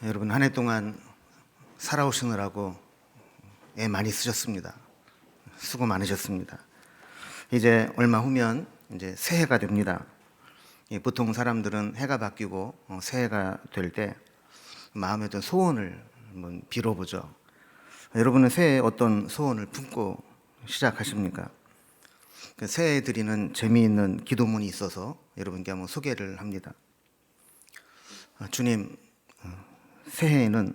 여러분 한 해 동안 살아오시느라고 애 많이 쓰셨습니다. 수고 많으셨습니다. 이제 얼마 후면 이제 새해가 됩니다. 보통 사람들은 해가 바뀌고 새해가 될 때 마음에 든 소원을 한번 빌어보죠. 여러분은 새해에 어떤 소원을 품고 시작하십니까? 새해에 드리는 재미있는 기도문이 있어서 여러분께 한번 소개를 합니다. 주님, 새해에는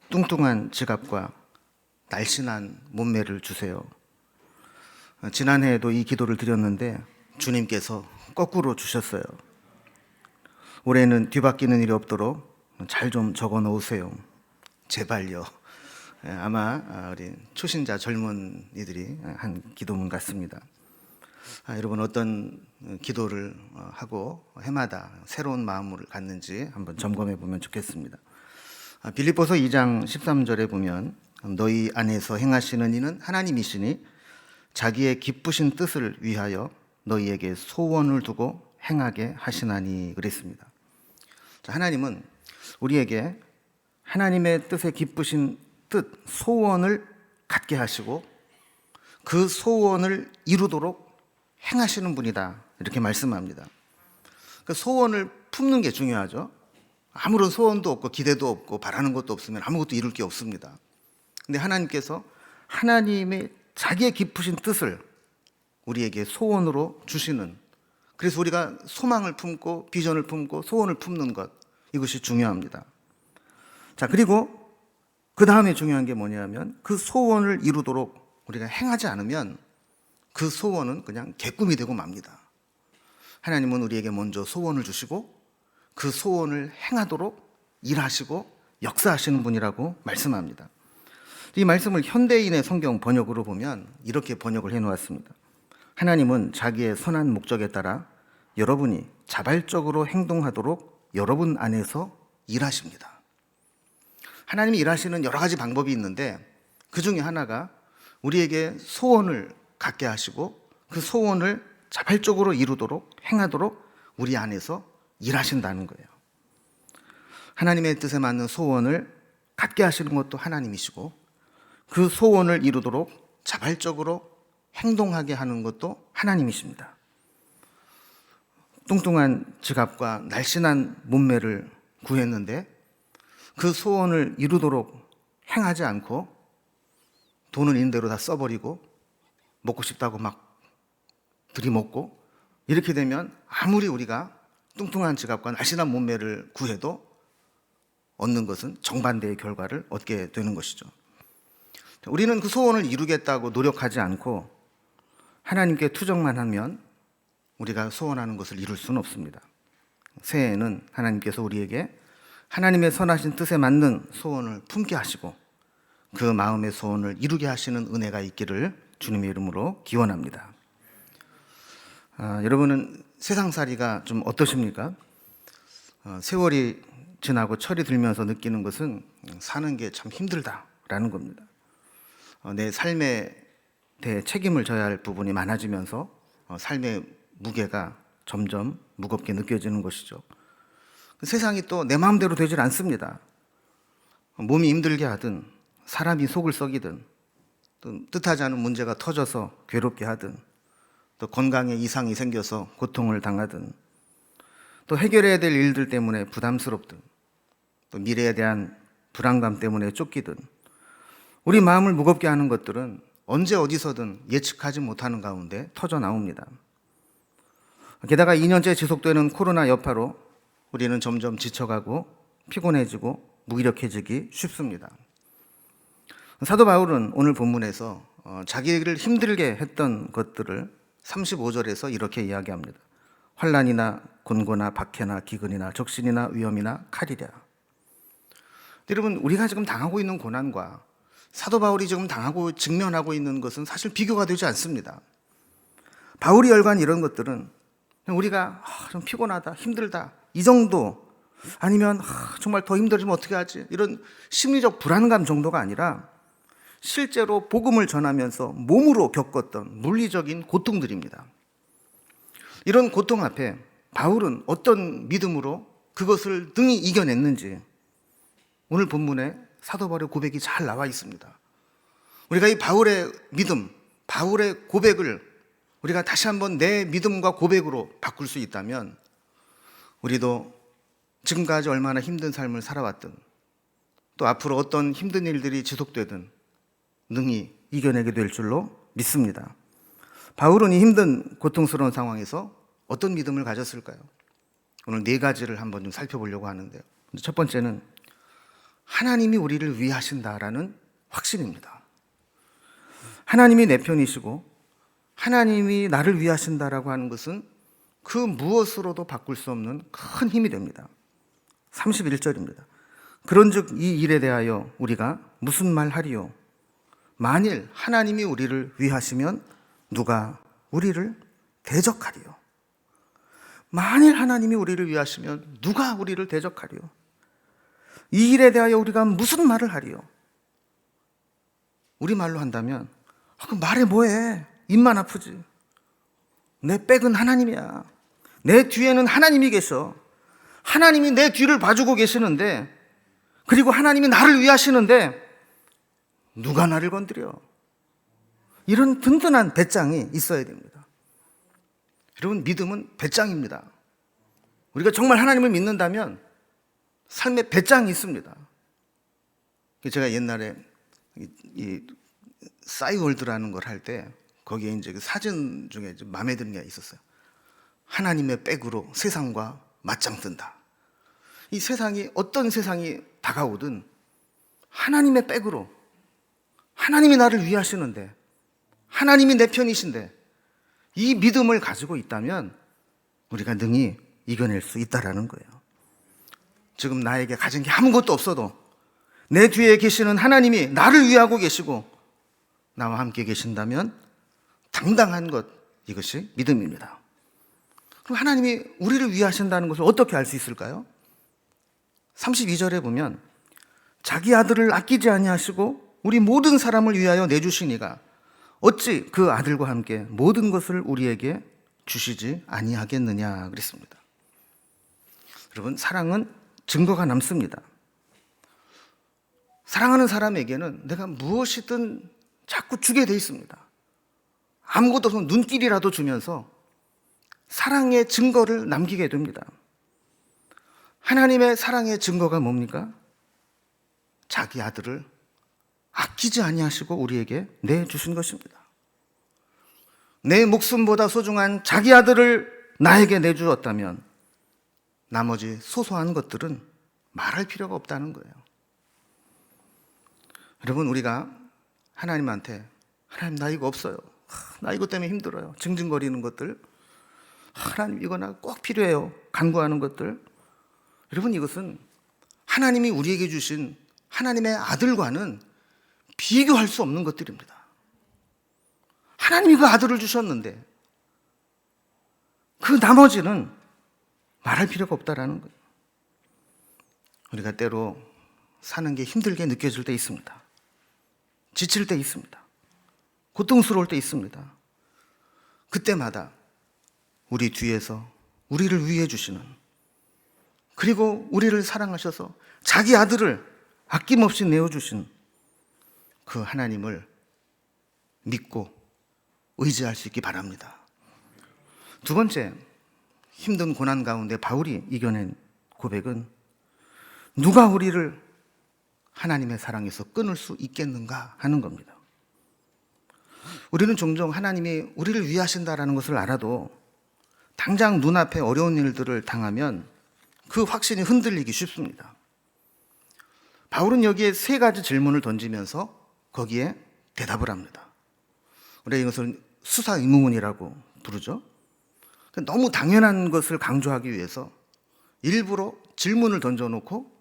뚱뚱한 지갑과 날씬한 몸매를 주세요. 지난해에도 이 기도를 드렸는데 주님께서 거꾸로 주셨어요. 올해는 뒤바뀌는 일이 없도록 잘 좀 적어 놓으세요. 제발요. 아마 우리 초신자 젊은이들이 한 기도문 같습니다. 여러분 어떤 기도를 하고 해마다 새로운 마음을 갖는지 한번 점검해 보면 좋겠습니다. 빌립보서 2장 13절에 보면 너희 안에서 행하시는 이는 하나님이시니 자기의 기쁘신 뜻을 위하여 너희에게 소원을 두고 행하게 하시나니 그랬습니다. 하나님은 우리에게 하나님의 뜻에 기쁘신 뜻, 소원을 갖게 하시고 그 소원을 이루도록 행하시는 분이다 이렇게 말씀합니다. 그 소원을 품는 게 중요하죠. 아무런 소원도 없고 기대도 없고 바라는 것도 없으면 아무것도 이룰 게 없습니다. 근데 하나님께서 하나님의 자기의 깊으신 뜻을 우리에게 소원으로 주시는, 그래서 우리가 소망을 품고 비전을 품고 소원을 품는 것, 이것이 중요합니다. 자, 그리고 그 다음에 중요한 게 뭐냐면 그 소원을 이루도록 우리가 행하지 않으면 그 소원은 그냥 개꿈이 되고 맙니다. 하나님은 우리에게 먼저 소원을 주시고 그 소원을 행하도록 일하시고 역사하시는 분이라고 말씀합니다. 이 말씀을 현대인의 성경 번역으로 보면 이렇게 번역을 해놓았습니다. 하나님은 자기의 선한 목적에 따라 여러분이 자발적으로 행동하도록 여러분 안에서 일하십니다. 하나님이 일하시는 여러 가지 방법이 있는데 그 중에 하나가 우리에게 소원을 갖게 하시고 그 소원을 자발적으로 이루도록 행하도록 우리 안에서 일하신다는 거예요. 하나님의 뜻에 맞는 소원을 갖게 하시는 것도 하나님이시고 그 소원을 이루도록 자발적으로 행동하게 하는 것도 하나님이십니다. 뚱뚱한 지갑과 날씬한 몸매를 구했는데 그 소원을 이루도록 행하지 않고 돈은 있는 대로 다 써버리고 먹고 싶다고 막 들이먹고 이렇게 되면 아무리 우리가 뚱뚱한 지갑과 날씬한 몸매를 구해도 얻는 것은 정반대의 결과를 얻게 되는 것이죠. 우리는 그 소원을 이루겠다고 노력하지 않고 하나님께 투정만 하면 우리가 소원하는 것을 이룰 수는 없습니다. 새해에는 하나님께서 우리에게 하나님의 선하신 뜻에 맞는 소원을 품게 하시고 그 마음의 소원을 이루게 하시는 은혜가 있기를 주님의 이름으로 기원합니다. 여러분은 세상살이가 좀 어떠십니까? 세월이 지나고 철이 들면서 느끼는 것은 사는 게 참 힘들다라는 겁니다. 내 삶에 대해 책임을 져야 할 부분이 많아지면서 삶의 무게가 점점 무겁게 느껴지는 것이죠. 세상이 또 내 마음대로 되질 않습니다. 몸이 힘들게 하든 사람이 속을 썩이든 또 뜻하지 않은 문제가 터져서 괴롭게 하든 또 건강에 이상이 생겨서 고통을 당하든 또 해결해야 될 일들 때문에 부담스럽든 또 미래에 대한 불안감 때문에 쫓기든 우리 마음을 무겁게 하는 것들은 언제 어디서든 예측하지 못하는 가운데 터져 나옵니다. 게다가 2년째 지속되는 코로나 여파로 우리는 점점 지쳐가고 피곤해지고 무기력해지기 쉽습니다. 사도 바울은 오늘 본문에서 자기를 힘들게 했던 것들을 35절에서 이렇게 이야기합니다. 환난이나 곤고나 박해나 기근이나 적신이나 위험이나 칼이랴. 여러분, 우리가 지금 당하고 있는 고난과 사도 바울이 지금 당하고 직면하고 있는 것은 사실 비교가 되지 않습니다. 바울이 열거한 이런 것들은 우리가 좀 피곤하다, 힘들다 이 정도, 아니면 정말 더 힘들어지면 어떻게 하지, 이런 심리적 불안감 정도가 아니라 실제로 복음을 전하면서 몸으로 겪었던 물리적인 고통들입니다. 이런 고통 앞에 바울은 어떤 믿음으로 그것을 능히 이겨냈는지 오늘 본문에 사도 바울의 고백이 잘 나와 있습니다. 우리가 이 바울의 믿음, 바울의 고백을 우리가 다시 한번 내 믿음과 고백으로 바꿀 수 있다면 우리도 지금까지 얼마나 힘든 삶을 살아왔든 또 앞으로 어떤 힘든 일들이 지속되든 능히 이겨내게 될 줄로 믿습니다. 바울은 이 힘든 고통스러운 상황에서 어떤 믿음을 가졌을까요? 오늘 4가지를 한번 좀 살펴보려고 하는데요. 첫 번째는 하나님이 우리를 위하신다라는 확신입니다. 하나님이 내 편이시고 하나님이 나를 위하신다라고 하는 것은 그 무엇으로도 바꿀 수 없는 큰 힘이 됩니다. 31절입니다. 그런즉 이 일에 대하여 우리가 무슨 말 하리요? 만일 하나님이 우리를 위하시면 누가 우리를 대적하리요? 만일 하나님이 우리를 위하시면 누가 우리를 대적하리요? 이 일에 대하여 우리가 무슨 말을 하리요? 우리말로 한다면 그 말해 뭐해? 입만 아프지. 내 백은 하나님이야. 내 뒤에는 하나님이 계셔. 하나님이 내 뒤를 봐주고 계시는데, 그리고 하나님이 나를 위하시는데 누가 나를 건드려? 이런 든든한 배짱이 있어야 됩니다. 여러분, 믿음은 배짱입니다. 우리가 정말 하나님을 믿는다면 삶에 배짱이 있습니다. 제가 옛날에 이 싸이월드라는 걸 할 때 거기에 이제 그 사진 중에 좀 마음에 드는 게 있었어요. 하나님의 백으로 세상과 맞짱 뜬다. 이 세상이 어떤 세상이 다가오든 하나님의 백으로, 하나님이 나를 위하시는데, 하나님이 내 편이신데, 이 믿음을 가지고 있다면 우리가 능히 이겨낼 수 있다라는 거예요. 지금 나에게 가진 게 아무것도 없어도 내 뒤에 계시는 하나님이 나를 위하고 계시고 나와 함께 계신다면 당당한 것, 이것이 믿음입니다. 그럼 하나님이 우리를 위하신다는 것을 어떻게 알 수 있을까요? 32절에 보면 자기 아들을 아끼지 아니하시고 우리 모든 사람을 위하여 내주시니가 어찌 그 아들과 함께 모든 것을 우리에게 주시지 아니하겠느냐 그랬습니다. 여러분, 사랑은 증거가 남습니다. 사랑하는 사람에게는 내가 무엇이든 자꾸 주게 돼 있습니다. 아무것도 없으면 눈길이라도 주면서 사랑의 증거를 남기게 됩니다. 하나님의 사랑의 증거가 뭡니까? 자기 아들을 아끼지 아니하시고 우리에게 내주신 것입니다. 내 목숨보다 소중한 자기 아들을 나에게 내주었다면 나머지 소소한 것들은 말할 필요가 없다는 거예요. 여러분, 우리가 하나님한테 하나님 나 이거 없어요, 나 이것 때문에 힘들어요, 징징거리는 것들, 하나님 이거 나 꼭 필요해요, 간구하는 것들, 여러분, 이것은 하나님이 우리에게 주신 하나님의 아들과는 비교할 수 없는 것들입니다. 하나님이 그 아들을 주셨는데 그 나머지는 말할 필요가 없다라는 거예요. 우리가 때로 사는 게 힘들게 느껴질 때 있습니다. 지칠 때 있습니다. 고통스러울 때 있습니다. 그때마다 우리 뒤에서 우리를 위해 주시는, 그리고 우리를 사랑하셔서 자기 아들을 아낌없이 내어주신 그 하나님을 믿고 의지할 수 있기 바랍니다. 두 번째, 힘든 고난 가운데 바울이 이겨낸 고백은 누가 우리를 하나님의 사랑에서 끊을 수 있겠는가 하는 겁니다. 우리는 종종 하나님이 우리를 위하신다라는 것을 알아도 당장 눈앞에 어려운 일들을 당하면 그 확신이 흔들리기 쉽습니다. 바울은 여기에 3가지 질문을 던지면서 거기에 대답을 합니다. 우리가 이것을 수사의문이라고 부르죠. 너무 당연한 것을 강조하기 위해서 일부러 질문을 던져놓고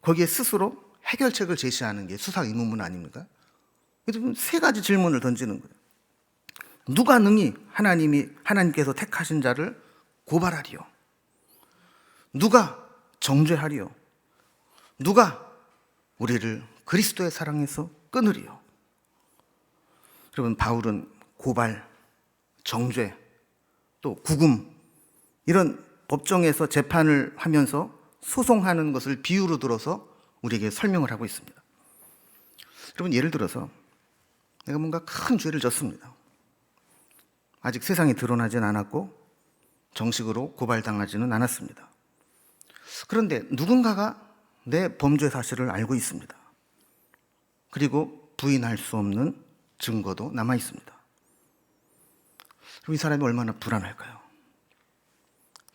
거기에 스스로 해결책을 제시하는 게 수사의문문 아닙니까? 그래서 3가지 질문을 던지는 거예요. 누가 능히 하나님께서 택하신 자를 고발하리요? 누가 정죄하리요? 누가 우리를 그리스도의 사랑에서 끊으리요? 여러분, 바울은 고발, 정죄, 또 구금, 이런 법정에서 재판을 하면서 소송하는 것을 비유로 들어서 우리에게 설명을 하고 있습니다. 여러분, 예를 들어서 내가 뭔가 큰 죄를 졌습니다. 아직 세상에 드러나진 않았고 정식으로 고발당하지는 않았습니다. 그런데 누군가가 내 범죄 사실을 알고 있습니다. 그리고 부인할 수 없는 증거도 남아 있습니다. 그럼 이 사람이 얼마나 불안할까요?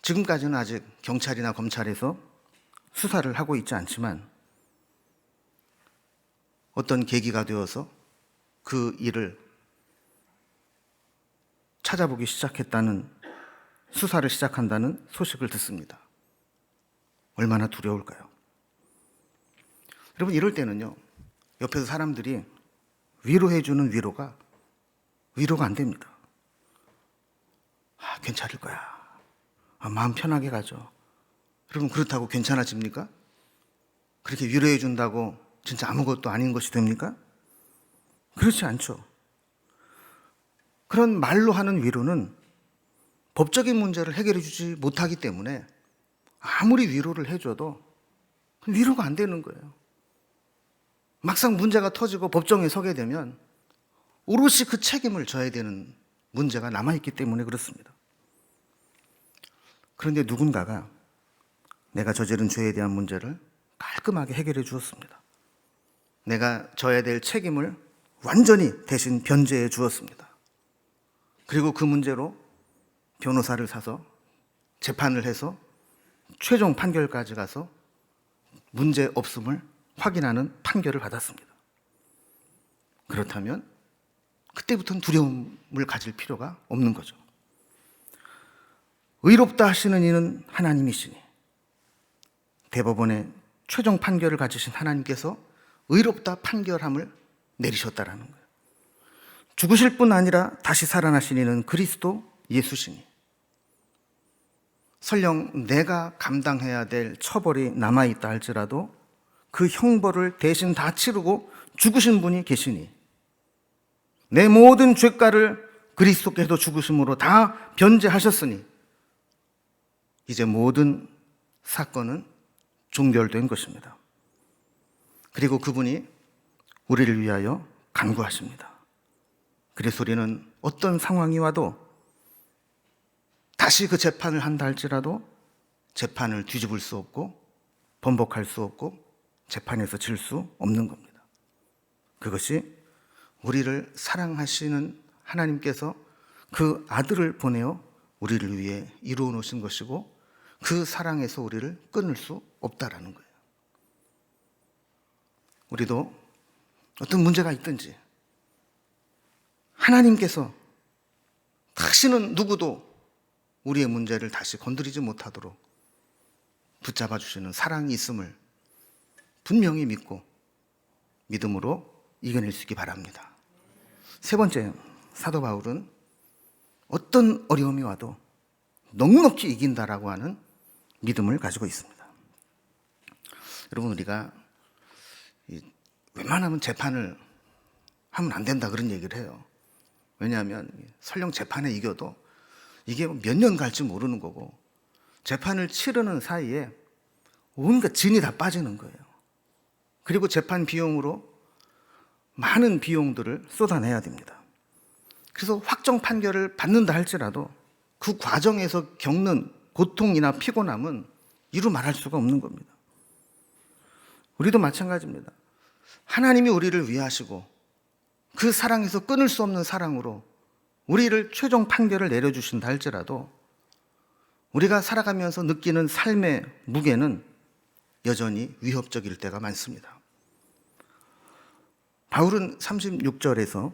지금까지는 아직 경찰이나 검찰에서 수사를 하고 있지 않지만 어떤 계기가 되어서 그 일을 찾아보기 시작했다는, 수사를 시작한다는 소식을 듣습니다. 얼마나 두려울까요? 여러분, 이럴 때는요, 옆에서 사람들이 위로해주는 위로가 안 됩니다. 괜찮을 거야. 마음 편하게 가죠. 여러분, 그렇다고 괜찮아집니까? 그렇게 위로해준다고 진짜 아무것도 아닌 것이 됩니까? 그렇지 않죠. 그런 말로 하는 위로는 법적인 문제를 해결해 주지 못하기 때문에 아무리 위로를 해줘도 위로가 안 되는 거예요. 막상 문제가 터지고 법정에 서게 되면 오롯이 그 책임을 져야 되는 문제가 남아있기 때문에 그렇습니다. 그런데 누군가가 내가 저지른 죄에 대한 문제를 깔끔하게 해결해 주었습니다. 내가 져야 될 책임을 완전히 대신 변제해 주었습니다. 그리고 그 문제로 변호사를 사서 재판을 해서 최종 판결까지 가서 문제 없음을 확인하는 판결을 받았습니다. 그렇다면 그때부터는 두려움을 가질 필요가 없는 거죠. 의롭다 하시는 이는 하나님이시니, 대법원의 최종 판결을 가지신 하나님께서 의롭다 판결함을 내리셨다라는 거예요. 죽으실 뿐 아니라 다시 살아나신 이는 그리스도 예수시니, 설령 내가 감당해야 될 처벌이 남아있다 할지라도 그 형벌을 대신 다 치르고 죽으신 분이 계시니, 내 모든 죄가를 그리스도께서 죽으심으로 다 변제하셨으니 이제 모든 사건은 종결된 것입니다. 그리고 그분이 우리를 위하여 간구하십니다. 그래서 우리는 어떤 상황이 와도 다시 그 재판을 한다 할지라도 재판을 뒤집을 수 없고 번복할 수 없고 재판에서 질 수 없는 겁니다. 그것이 우리를 사랑하시는 하나님께서 그 아들을 보내어 우리를 위해 이루어 놓으신 것이고, 그 사랑에서 우리를 끊을 수 없다라는 거예요. 우리도 어떤 문제가 있든지 하나님께서 다시는 누구도 우리의 문제를 다시 건드리지 못하도록 붙잡아 주시는 사랑이 있음을 분명히 믿고 믿음으로 이겨낼 수 있기 바랍니다. 세 번째, 사도 바울은 어떤 어려움이 와도 넉넉히 이긴다라고 하는 믿음을 가지고 있습니다. 여러분, 우리가 웬만하면 재판을 하면 안 된다 그런 얘기를 해요. 왜냐하면 설령 재판에 이겨도 이게 몇 년 갈지 모르는 거고, 재판을 치르는 사이에 온갖 진이 다 빠지는 거예요. 그리고 재판 비용으로 많은 비용들을 쏟아내야 됩니다. 그래서 확정 판결을 받는다 할지라도 그 과정에서 겪는 고통이나 피곤함은 이루 말할 수가 없는 겁니다. 우리도 마찬가지입니다. 하나님이 우리를 위하시고 그 사랑에서 끊을 수 없는 사랑으로 우리를 최종 판결을 내려주신다 할지라도 우리가 살아가면서 느끼는 삶의 무게는 여전히 위협적일 때가 많습니다. 바울은 36절에서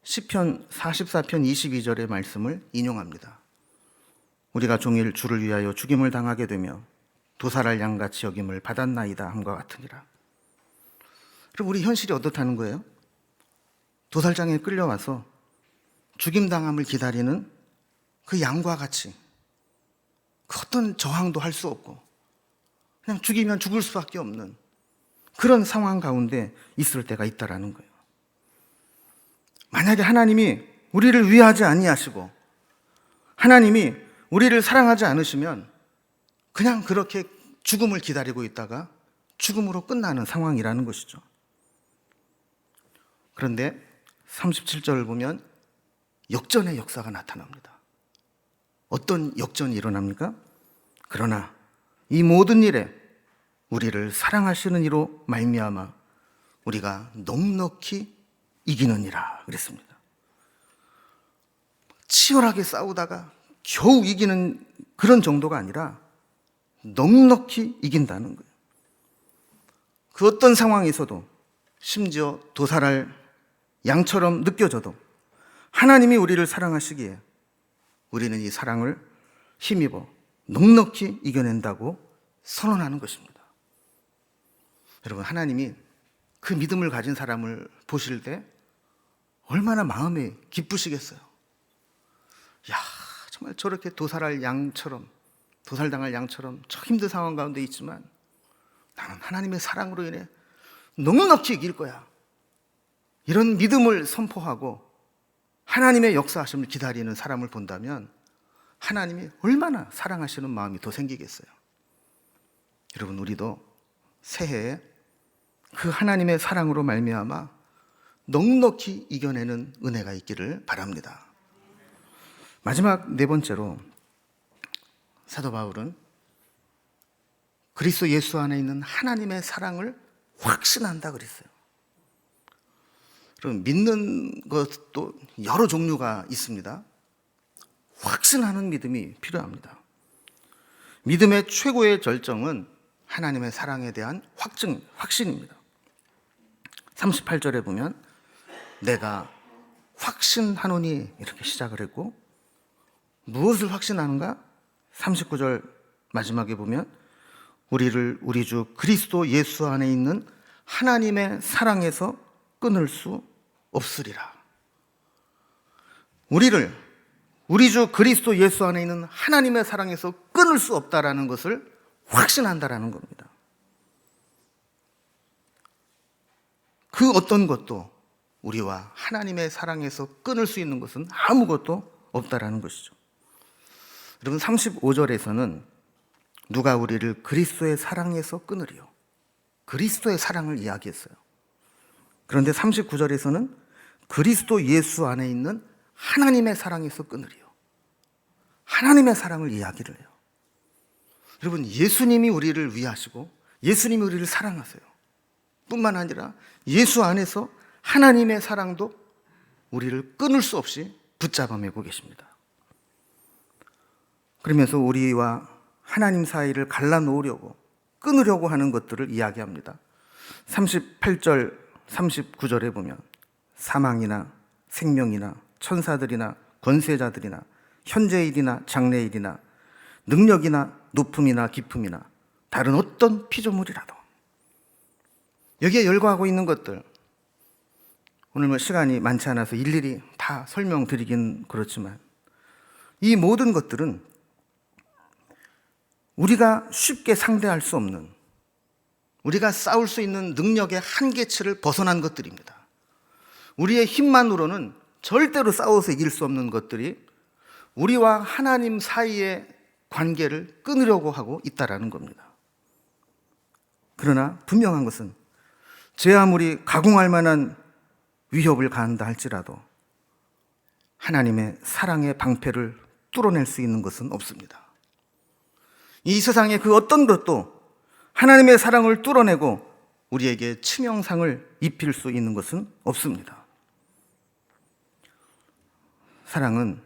시편 44편 22절의 말씀을 인용합니다. 우리가 종일 주를 위하여 죽임을 당하게 되며 도살할 양같이 여김을 받았나이다 함과 같으니라. 그럼 우리 현실이 어떻다는 거예요? 도살장에 끌려와서 죽임당함을 기다리는 그 양과 같이 그 어떤 저항도 할 수 없고 그냥 죽이면 죽을 수밖에 없는 그런 상황 가운데 있을 때가 있다라는 거예요. 만약에 하나님이 우리를 위하지 아니하시고 하나님이 우리를 사랑하지 않으시면 그냥 그렇게 죽음을 기다리고 있다가 죽음으로 끝나는 상황이라는 것이죠. 그런데 37절을 보면 역전의 역사가 나타납니다. 어떤 역전이 일어납니까? 그러나 이 모든 일에 우리를 사랑하시는 이로 말미암아 우리가 넉넉히 이기느니라 그랬습니다. 치열하게 싸우다가 겨우 이기는 그런 정도가 아니라 넉넉히 이긴다는 거예요. 그 어떤 상황에서도 심지어 도살할 양처럼 느껴져도 하나님이 우리를 사랑하시기에 우리는 이 사랑을 힘입어 넉넉히 이겨낸다고 선언하는 것입니다. 여러분, 하나님이 그 믿음을 가진 사람을 보실 때 얼마나 마음이 기쁘시겠어요. 야, 정말 저렇게 도살당할 양처럼 저 힘든 상황 가운데 있지만 나는 하나님의 사랑으로 인해 넉넉히 이길 거야. 이런 믿음을 선포하고 하나님의 역사하심을 기다리는 사람을 본다면 하나님이 얼마나 사랑하시는 마음이 더 생기겠어요. 여러분, 우리도 새해에 그 하나님의 사랑으로 말미암아 넉넉히 이겨내는 은혜가 있기를 바랍니다. 마지막 네 번째로 사도 바울은 그리스도 예수 안에 있는 하나님의 사랑을 확신한다 그랬어요. 그럼 믿는 것도 여러 종류가 있습니다. 확신하는 믿음이 필요합니다. 믿음의 최고의 절정은 하나님의 사랑에 대한 확신입니다. 38절에 보면 내가 확신하노니 이렇게 시작을 했고, 무엇을 확신하는가? 39절 마지막에 보면 우리 주 그리스도 예수 안에 있는 하나님의 사랑에서 끊을 수 없으리라. 우리 주 그리스도 예수 안에 있는 하나님의 사랑에서 끊을 수 없다라는 것을 확신한다라는 겁니다. 그 어떤 것도 우리와 하나님의 사랑에서 끊을 수 있는 것은 아무것도 없다라는 것이죠. 여러분, 35절에서는 누가 우리를 그리스도의 사랑에서 끊으리요? 그리스도의 사랑을 이야기했어요. 그런데 39절에서는 그리스도 예수 안에 있는 하나님의 사랑에서 끊으리요. 하나님의 사랑을 이야기를 해요. 여러분, 예수님이 우리를 위하시고 예수님이 우리를 사랑하세요. 뿐만 아니라 예수 안에서 하나님의 사랑도 우리를 끊을 수 없이 붙잡아 매고 계십니다. 그러면서 우리와 하나님 사이를 갈라놓으려고 끊으려고 하는 것들을 이야기합니다. 38절 39절에 보면 사망이나 생명이나 천사들이나 권세자들이나 현재일이나 장래일이나 능력이나 높음이나 깊음이나 다른 어떤 피조물이라도, 여기에 열거하고 있는 것들, 오늘 시간이 많지 않아서 일일이 다 설명드리긴 그렇지만 이 모든 것들은 우리가 쉽게 상대할 수 없는, 우리가 싸울 수 있는 능력의 한계치를 벗어난 것들입니다. 우리의 힘만으로는 절대로 싸워서 이길 수 없는 것들이 우리와 하나님 사이의 관계를 끊으려고 하고 있다라는 겁니다. 그러나 분명한 것은 제 아무리 가공할 만한 위협을 가한다 할지라도 하나님의 사랑의 방패를 뚫어낼 수 있는 것은 없습니다. 이 세상의 그 어떤 것도 하나님의 사랑을 뚫어내고 우리에게 치명상을 입힐 수 있는 것은 없습니다. 사랑은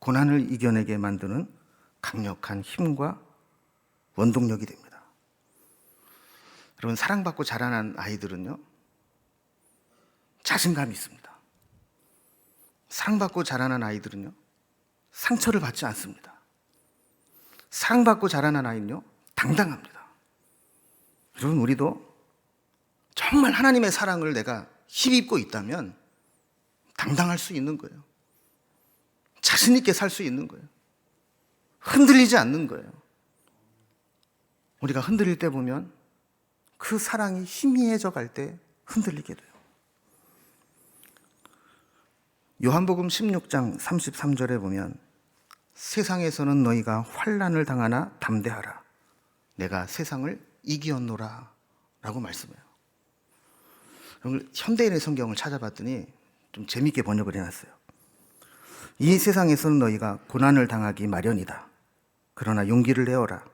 고난을 이겨내게 만드는 강력한 힘과 원동력이 됩니다. 여러분, 사랑받고 자라난 아이들은요, 자신감이 있습니다. 사랑받고 자라난 아이들은요, 상처를 받지 않습니다. 사랑받고 자라난 아이는요, 당당합니다. 여러분, 우리도 정말 하나님의 사랑을 내가 힘입고 있다면 당당할 수 있는 거예요. 자신 있게 살 수 있는 거예요. 흔들리지 않는 거예요. 우리가 흔들릴 때 보면 그 사랑이 희미해져 갈 때 흔들리게 돼요. 요한복음 16장 33절에 보면 세상에서는 너희가 환난을 당하나 담대하라. 내가 세상을 이기었노라 라고 말씀해요. 오늘 현대인의 성경을 찾아봤더니 좀 재밌게 번역을 해놨어요. 이 세상에서는 너희가 고난을 당하기 마련이다. 그러나 용기를 내어라.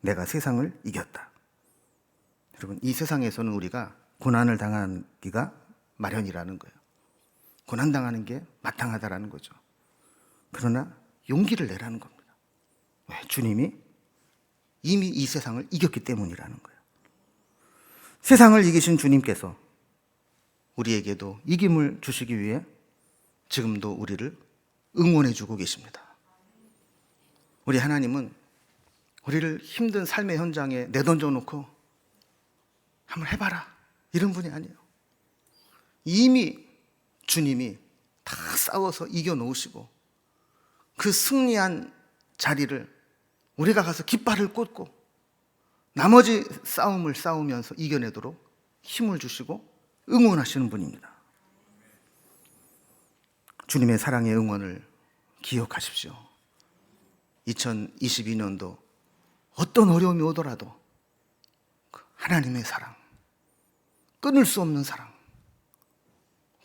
내가 세상을 이겼다. 여러분, 이 세상에서는 우리가 고난을 당하기가 마련이라는 거예요. 고난당하는 게 마땅하다라는 거죠. 그러나 용기를 내라는 겁니다. 왜? 주님이 이미 이 세상을 이겼기 때문이라는 거예요. 세상을 이기신 주님께서 우리에게도 이김을 주시기 위해 지금도 우리를 응원해 주고 계십니다. 우리 하나님은 우리를 힘든 삶의 현장에 내던져 놓고 한번 해봐라 이런 분이 아니에요. 이미 주님이 다 싸워서 이겨놓으시고 그 승리한 자리를 우리가 가서 깃발을 꽂고 나머지 싸움을 싸우면서 이겨내도록 힘을 주시고 응원하시는 분입니다. 주님의 사랑의 응원을 기억하십시오. 2022년도 어떤 어려움이 오더라도 하나님의 사랑, 끊을 수 없는 사랑,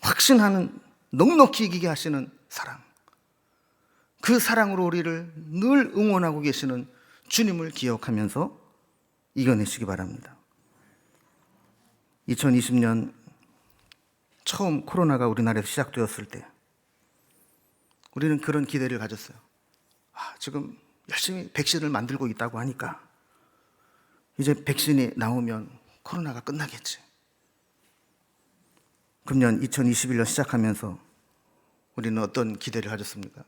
확신하는 넉넉히 이기게 하시는 사랑, 그 사랑으로 우리를 늘 응원하고 계시는 주님을 기억하면서 이겨내시기 바랍니다. 2020년 처음 코로나가 우리나라에서 시작되었을 때 우리는 그런 기대를 가졌어요. 지금 열심히 백신을 만들고 있다고 하니까 이제 백신이 나오면 코로나가 끝나겠지. 금년 2021년 시작하면서 우리는 어떤 기대를 가졌습니까?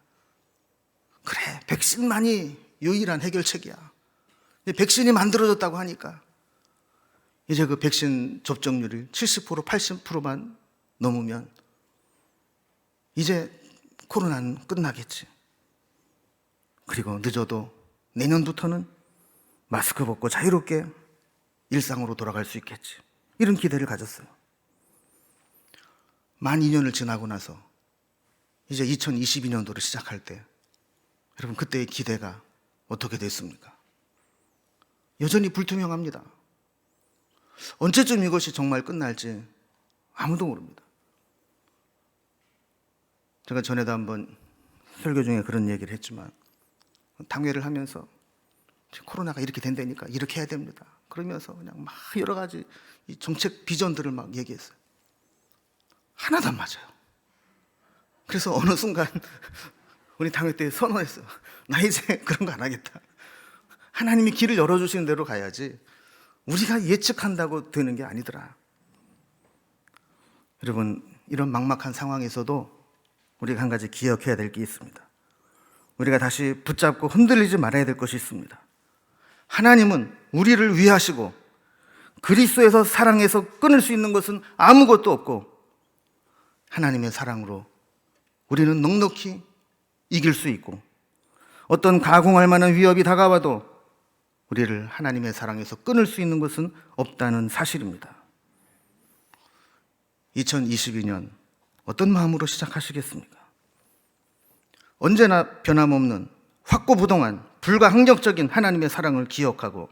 그래, 백신만이 유일한 해결책이야. 백신이 만들어졌다고 하니까 이제 그 백신 접종률이 70%, 80%만 넘으면 이제 코로나는 끝나겠지. 그리고 늦어도 내년부터는 마스크 벗고 자유롭게 일상으로 돌아갈 수 있겠지. 이런 기대를 가졌어요. 만 2년을 지나고 나서 이제 2022년도를 시작할 때 여러분, 그때의 기대가 어떻게 됐습니까? 여전히 불투명합니다. 언제쯤 이것이 정말 끝날지 아무도 모릅니다. 제가 전에도 한번 설교 중에 그런 얘기를 했지만 당회를 하면서 코로나가 이렇게 된다니까 이렇게 해야 됩니다. 그러면서 그냥 막 여러 가지 이 정책 비전들을 막 얘기했어요. 하나도 안 맞아요. 그래서 어느 순간 우리 당회 때 선언했어요. 나 이제 그런 거 안 하겠다. 하나님이 길을 열어주시는 대로 가야지 우리가 예측한다고 되는 게 아니더라. 여러분, 이런 막막한 상황에서도 우리가 한 가지 기억해야 될 게 있습니다. 우리가 다시 붙잡고 흔들리지 말아야 될 것이 있습니다. 하나님은 우리를 위하시고 그리스도에서 사랑해서 끊을 수 있는 것은 아무것도 없고 하나님의 사랑으로 우리는 넉넉히 이길 수 있고 어떤 가공할 만한 위협이 다가와도 우리를 하나님의 사랑에서 끊을 수 있는 것은 없다는 사실입니다. 2022년 어떤 마음으로 시작하시겠습니까? 언제나 변함없는 확고부동한 불가항력적인 하나님의 사랑을 기억하고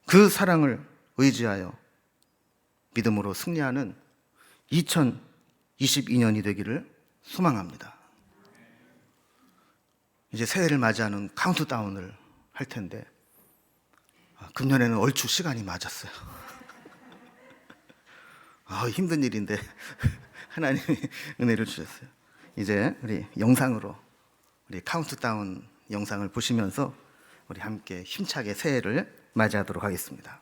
그 사랑을 의지하여 믿음으로 승리하는 2022년이 되기를 소망합니다. 이제 새해를 맞이하는 카운트다운을 할 텐데 금년에는 얼추 시간이 맞았어요. 힘든 일인데 하나님이 은혜를 주셨어요. 이제 우리 영상으로 우리 카운트다운 영상을 보시면서 우리 함께 힘차게 새해를 맞이하도록 하겠습니다.